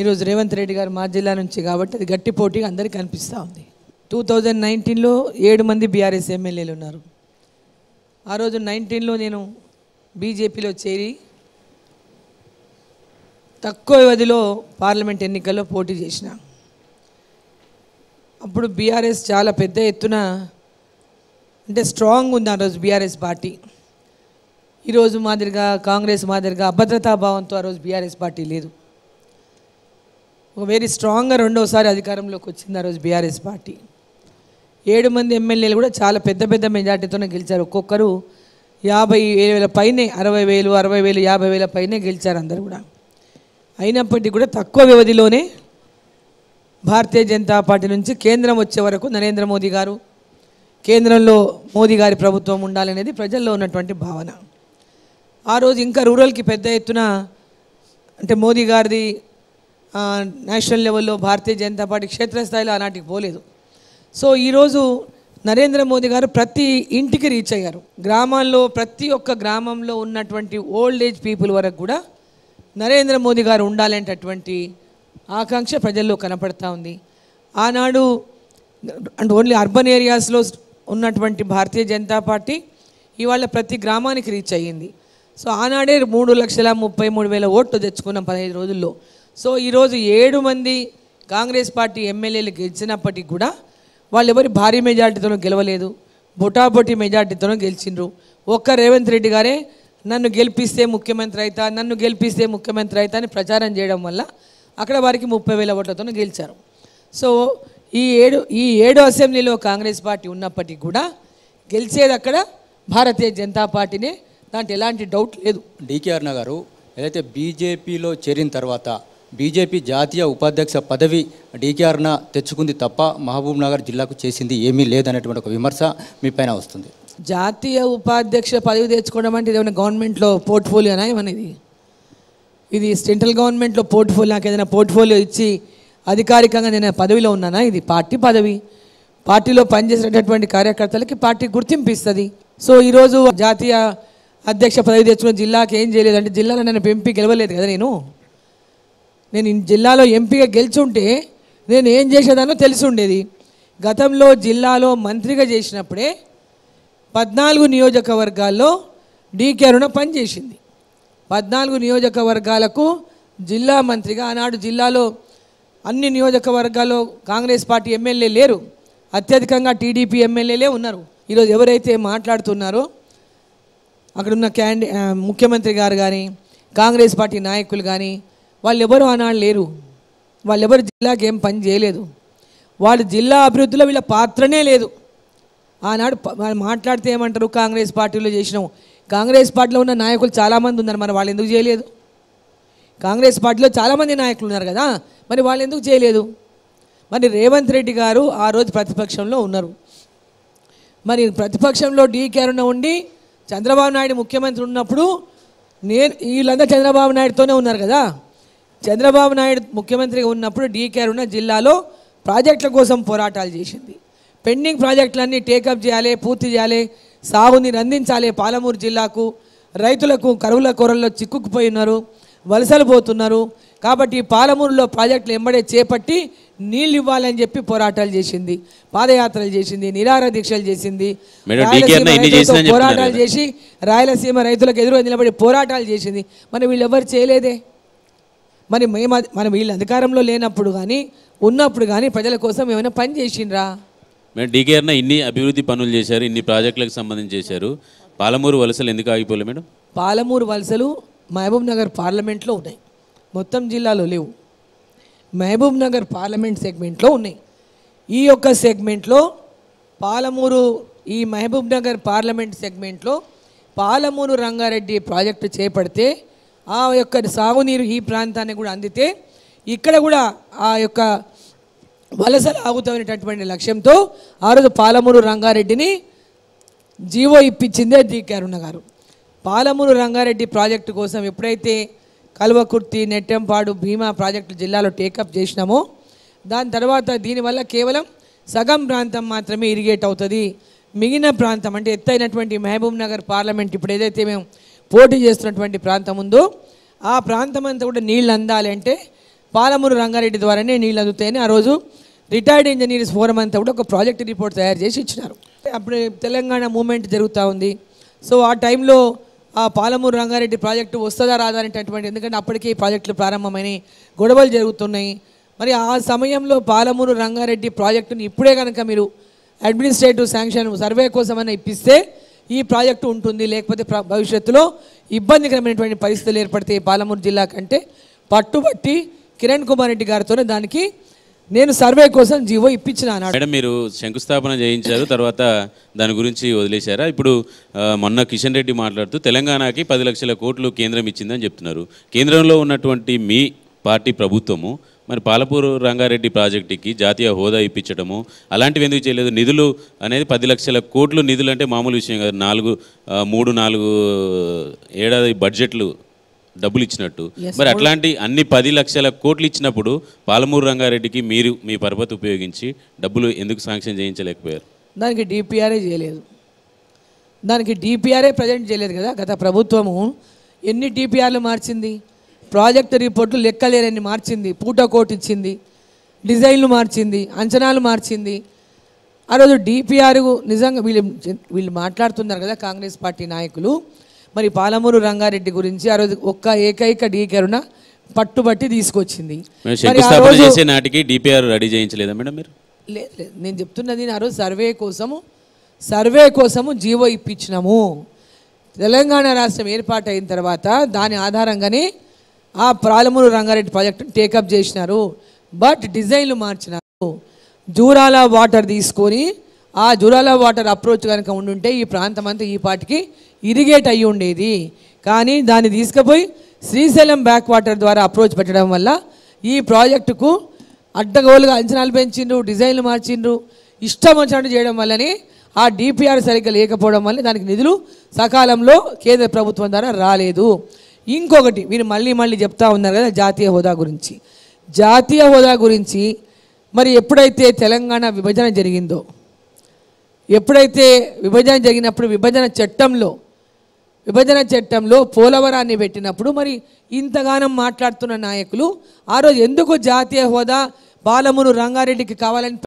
ఈరోజు రేవంత్ రెడ్డి గారు మా జిల్లా నుంచి కాబట్టి అది గట్టి పోటీగా అందరికీ కనిపిస్తూ ఉంది. 2019లో 7 మంది బీఆర్ఎస్ ఎమ్మెల్యేలు ఉన్నారు. ఆ రోజు 19లో నేను బీజేపీలో చేరి తక్కువ వ్యవధిలో పార్లమెంట్ ఎన్నికల్లో పోటీ చేసిన. అప్పుడు బీఆర్ఎస్ చాలా పెద్ద ఎత్తున అంటే స్ట్రాంగ్ ఉంది ఆ రోజు బీఆర్ఎస్ పార్టీ. ఈరోజు మాదిరిగా కాంగ్రెస్ మాదిరిగా అభద్రతాభావంతో ఆ రోజు బీఆర్ఎస్ పార్టీ లేదు. ఒక వెరీ స్ట్రాంగ్గా రెండోసారి అధికారంలోకి వచ్చింది ఆ రోజు బీఆర్ఎస్ పార్టీ. 7 మంది ఎమ్మెల్యేలు కూడా చాలా పెద్ద పెద్ద మెజార్టీతోనే గెలిచారు. ఒక్కొక్కరు 50,000 పైనే, 60,000, 60,000, 50,000 పైనే గెలిచారు అందరు కూడా. అయినప్పటికీ కూడా తక్కువ వ్యవధిలోనే భారతీయ జనతా పార్టీ నుంచి కేంద్రం వచ్చే వరకు నరేంద్ర మోదీ గారు, కేంద్రంలో మోదీ గారి ప్రభుత్వం ఉండాలనేది ప్రజల్లో ఉన్నటువంటి భావన. ఆ రోజు ఇంకా రూరల్కి పెద్ద ఎత్తున అంటే మోదీ గారిది నేషనల్ లెవెల్లో భారతీయ జనతా పార్టీ క్షేత్రస్థాయిలో ఆనాటికి పోలేదు. సో ఈరోజు నరేంద్ర మోదీ గారు ప్రతి ఇంటికి రీచ్ అయ్యారు. గ్రామాల్లో ప్రతి ఒక్క గ్రామంలో ఉన్నటువంటి ఓల్డ్ ఏజ్ పీపుల్ వరకు కూడా నరేంద్ర మోదీ గారు ఉండాలనేటటువంటి ఆకాంక్ష ప్రజల్లో కనపడతా ఉంది. ఆనాడు అంటే ఓన్లీ అర్బన్ ఏరియాస్లో ఉన్నటువంటి భారతీయ జనతా పార్టీ ఇవాళ ప్రతి గ్రామానికి రీచ్ అయ్యింది. సో ఆనాడే 3,33,000 ఓట్లు తెచ్చుకున్నాం 15 రోజుల్లో. సో ఈరోజు 7 మంది కాంగ్రెస్ పార్టీ ఎమ్మెల్యేలు గెలిచినప్పటికీ కూడా వాళ్ళు ఎవరి భారీ మెజార్టీతోనూ గెలవలేదు, బొటాబొటి మెజార్టీతోనూ గెలిచిండ్రు. ఒక్క రేవంత్ రెడ్డి గారే నన్ను గెలిపిస్తే ముఖ్యమంత్రి అవుతా, నన్ను గెలిపిస్తే ముఖ్యమంత్రి అవుతా అని ప్రచారం చేయడం వల్ల అక్కడ వారికి 30,000 ఓట్లతోనూ గెలిచారు. సో ఈ 7 అసెంబ్లీలో కాంగ్రెస్ పార్టీ ఉన్నప్పటికీ కూడా గెలిచేది అక్కడ భారతీయ జనతా పార్టీనే, దాంట్లో ఎలాంటి డౌట్ లేదు. డీకే అరుణ గారు ఏదైతే బీజేపీలో చేరిన తర్వాత బీజేపీ జాతీయ ఉపాధ్యక్ష పదవి డీకే అరుణ తెచ్చుకుంది తప్ప మహబూబ్ నగర్ జిల్లాకు చేసింది ఏమీ లేదనేటువంటి ఒక విమర్శ మీ పైన వస్తుంది. జాతీయ ఉపాధ్యక్ష పదవి తెచ్చుకోవడం అంటే ఏమైనా గవర్నమెంట్లో పోర్ట్ఫోలియోనా ఏమనేది? ఇది సెంట్రల్ గవర్నమెంట్లో పోర్ట్ఫోలియో, నాకు ఏదైనా పోర్ట్ఫోలియో ఇచ్చి అధికారికంగా నేను పదవిలో ఉన్నానా? ఇది పార్టీ పదవి. పార్టీలో పనిచేసేటటువంటి కార్యకర్తలకి పార్టీ గుర్తింపు ఇస్తుంది. సో ఈరోజు జాతీయ అధ్యక్ష పదవి తెచ్చుకున్న జిల్లాకి ఏం చేయలేదు అంటే జిల్లాలో నన్ను ఎంపీ గెలవలేదు కదా. నేను జిల్లాలో ఎంపీగా గెలిచుంటే నేను ఏం చేసేదానో తెలిసి ఉండేది. గతంలో జిల్లాలో మంత్రిగా చేసినప్పుడే 14 నియోజకవర్గాల్లో డీకే అరుణ పనిచేసింది. 14 నియోజకవర్గాలకు జిల్లా మంత్రిగా. ఆనాడు జిల్లాలో అన్ని నియోజకవర్గాల్లో కాంగ్రెస్ పార్టీ ఎమ్మెల్యే లేరు, అత్యధికంగా టీడీపీ ఎమ్మెల్యేలే ఉన్నారు. ఈరోజు ఎవరైతే మాట్లాడుతున్నారో అక్కడున్న ముఖ్యమంత్రి గారు కానీ కాంగ్రెస్ పార్టీ నాయకులు కానీ వాళ్ళు ఎవరు ఆనాడు లేరు. వాళ్ళెవరు జిల్లాకి ఏం పని చేయలేదు. వాళ్ళు జిల్లా అభివృద్ధిలో వీళ్ళ పాత్రనే లేదు. ఆనాడు వాళ్ళు మాట్లాడితే ఏమంటారు, కాంగ్రెస్ పార్టీలో చేసినాం. కాంగ్రెస్ పార్టీలో ఉన్న నాయకులు చాలామంది ఉన్నారు, మరి వాళ్ళు ఎందుకు చేయలేదు? కాంగ్రెస్ పార్టీలో చాలామంది నాయకులు ఉన్నారు కదా, మరి వాళ్ళు ఎందుకు చేయలేదు? మరి రేవంత్ రెడ్డి గారు ఆ రోజు ప్రతిపక్షంలో ఉన్నారు. మరి ప్రతిపక్షంలో డీకే అరుణ ఉండి చంద్రబాబు నాయుడు ముఖ్యమంత్రి ఉన్నప్పుడు వీళ్ళంతా చంద్రబాబు నాయుడుతోనే ఉన్నారు కదా. చంద్రబాబు నాయుడు ముఖ్యమంత్రిగా ఉన్నప్పుడు డీకే అరుణ జిల్లాలో ప్రాజెక్టుల కోసం పోరాటాలు చేసింది. పెండింగ్ ప్రాజెక్టులన్నీ టేకప్ చేయాలి, పూర్తి చేయాలి, సాగునీరు అందించాలి పాలమూరు జిల్లాకు. రైతులకు కరువుల కొరల్లో చిక్కుకుపోయి ఉన్నారు, వలసలు పోతున్నారు. కాబట్టి పాలమూరులో ప్రాజెక్టులు ఎంబడే చేపట్టి నీళ్ళు ఇవ్వాలని చెప్పి పోరాటాలు చేసింది, పాదయాత్రలు చేసింది, నిరాహార దీక్షలు చేసింది, పోరాటాలు చేసి రాయలసీమ రైతులకు ఎదురుగా నిలబడి పోరాటాలు చేసింది. మరి వీళ్ళు ఎవరు చేయలేదే? మరి మనం వీళ్ళు అధికారంలో లేనప్పుడు కానీ ఉన్నప్పుడు కానీ ప్రజల కోసం ఏమైనా పని చేసిండ్రా? మేడం డీకే అరుణ ఇన్ని అభివృద్ధి పనులు చేశారు, ఇన్ని ప్రాజెక్టులకు సంబంధించి చేశారు. పాలమూరు వలసలు ఎందుకు ఆగిపోలే మేడం? పాలమూరు వలసలు మహబూబ్ నగర్ పార్లమెంట్లో ఉన్నాయి, మొత్తం జిల్లాలో లేవు. మహబూబ్ నగర్ పార్లమెంట్ సెగ్మెంట్లో ఉన్నాయి. ఈ యొక్క సెగ్మెంట్లో పాలమూరు, ఈ మహబూబ్ నగర్ పార్లమెంట్ సెగ్మెంట్లో పాలమూరు రంగారెడ్డి ప్రాజెక్టు చేపడితే ఆ యొక్క సాగునీరు ఈ ప్రాంతానికి కూడా అందితే ఇక్కడ కూడా ఆ యొక్క వలసలు ఆగుతామనేటటువంటి లక్ష్యంతో ఆ రోజు పాలమూరు రంగారెడ్డిని జీవో ఇప్పించిందే డీకే అరుణ గారు. పాలమూరు రంగారెడ్డి ప్రాజెక్టు కోసం ఎప్పుడైతే కల్వకుర్తి, నెట్టెంపాడు, భీమా ప్రాజెక్టులు జిల్లాలో టేకప్ చేసినామో దాని తర్వాత దీనివల్ల కేవలం సగం ప్రాంతం మాత్రమే ఇరిగేట్ అవుతుంది. మిగిలిన ప్రాంతం అంటే ఎత్తైనటువంటి మహబూబ్ నగర్ పార్లమెంట్ ఇప్పుడు ఏదైతే మేము పోటీ చేస్తున్నటువంటి ప్రాంతం ఉందో ఆ ప్రాంతం అంతా కూడా నీళ్ళు అందాలి అంటే పాలమూరు రంగారెడ్డి ద్వారానే నీళ్ళు అందుతాయని ఆ రోజు రిటైర్డ్ ఇంజనీర్స్ ఫోరం అంతా కూడా ఒక ప్రాజెక్ట్ రిపోర్ట్ తయారు చేసి ఇచ్చినారు. అప్పుడు తెలంగాణ మూమెంట్ జరుగుతూ ఉంది. సో ఆ టైంలో ఆ పాలమూరు రంగారెడ్డి ప్రాజెక్టు వస్తుందా రాదా అనేటటువంటి, ఎందుకంటే అప్పటికే ఈ ప్రాజెక్టులు ప్రారంభమైనవి, గొడవలు జరుగుతున్నాయి. మరి ఆ సమయంలో పాలమూరు రంగారెడ్డి ప్రాజెక్టుని ఇప్పుడే కనుక మీరు అడ్మినిస్ట్రేటివ్ శాంక్షన్ సర్వే కోసమైనా ఇప్పిస్తే ఈ ప్రాజెక్టు ఉంటుంది, లేకపోతే భవిష్యత్తులో ఇబ్బందికరమైనటువంటి పరిస్థితులు ఏర్పడితే పాలమూరు జిల్లా కంటే పట్టుబట్టి కిరణ్ కుమార్ రెడ్డి గారితోనే దానికి నేను సర్వే కోసం జీవో ఇప్పించిన. మేడం మీరు శంకుస్థాపన చేయించారు, తర్వాత దాని గురించి వదిలేశారా? ఇప్పుడు మొన్న కిషన్ రెడ్డి మాట్లాడుతూ తెలంగాణకి 10 లక్షల కోట్లు కేంద్రం ఇచ్చిందని చెప్తున్నారు. కేంద్రంలో ఉన్నటువంటి మీ పార్టీ ప్రభుత్వము మరి పాలమూరు రంగారెడ్డి ప్రాజెక్టుకి జాతీయ హోదా ఇప్పించడము అలాంటివి ఎందుకు చేయలేదు? నిధులు అనేది 10 లక్షల కోట్లు నిధులు అంటే మామూలు విషయం కాదు. 3-4 ఏడాది బడ్జెట్లు డబ్బులు ఇచ్చినట్టు. మరి అట్లాంటి అన్ని 10 లక్షల కోట్లు ఇచ్చినప్పుడు పాలమూరు రంగారెడ్డికి మీరు మీ పరపతి ఉపయోగించి డబ్బులు ఎందుకు శాంక్షన్ చేయించలేకపోయారు? దానికి డిపిఆర్ఏ చేయలేదు. దానికి డిపిఆర్ఏ ప్రజెంట్ చేయలేదు కదా. గత ప్రభుత్వము ఎన్ని డిపిఆర్లు మార్చింది, ప్రాజెక్టు రిపోర్ట్లు లెక్కలేరని మార్చింది, పూటకోట్ ఇచ్చింది, డిజైన్లు మార్చింది, అంచనాలు మార్చింది. ఆ రోజు డిపిఆర్ నిజంగా వీళ్ళు మాట్లాడుతున్నారు కదా కాంగ్రెస్ పార్టీ నాయకులు. మరి పాలమూరు రంగారెడ్డి గురించి ఆ రోజు ఏకైక డీకేరున పట్టుబట్టి తీసుకొచ్చింది. శంకుస్థాపన చేసే నాటికి డిపిఆర్ రెడీ చేయించలేదా మేడం మీరు? లేదు, నేను చెప్తున్నది ఆ రోజు సర్వే కోసము జీవో ఇప్పించినాము. తెలంగాణ రాష్ట్రం ఏర్పాటు అయిన తర్వాత దాని ఆధారంగానే ఆ పాలమూరు రంగారెడ్డి ప్రాజెక్టును టేకప్ చేసినారు. బట్ డిజైన్లు మార్చినారు. జూరాల వాటర్ తీసుకొని ఆ జూరాల వాటర్ అప్రోచ్ కనుక ఉండుంటే ఈ ప్రాంతం అంతా ఈ పాటికి ఇరిగేట్ అయ్యి ఉండేది. కానీ దాన్ని తీసుకుపోయి శ్రీశైలం బ్యాక్ వాటర్ ద్వారా అప్రోచ్ పెట్టడం వల్ల ఈ ప్రాజెక్టుకు అడ్డగోలుగా అంచనాలు పెంచిండ్రు, డిజైన్లు మార్చిండ్రు, ఇష్టం వచ్చినట్టు చేయడం వల్లనే ఆ డిపిఆర్ సరిగ్గా లేకపోవడం వల్ల దానికి నిధులు సకాలంలో కేంద్ర ప్రభుత్వం ద్వారా రాలేదు. ఇంకొకటి మీరు మళ్ళీ చెప్తా ఉన్నారు కదా జాతీయ హోదా గురించి. జాతీయ హోదా గురించి మరి ఎప్పుడైతే తెలంగాణ విభజన జరిగిందో, ఎప్పుడైతే విభజన జరిగినప్పుడు విభజన చట్టంలో పోలవరాన్ని పెట్టినప్పుడు మరి ఇంతగానం మాట్లాడుతున్న నాయకులు ఆ రోజు ఎందుకు జాతీయ హోదా పాలమూరు రంగారెడ్డికి కావాలని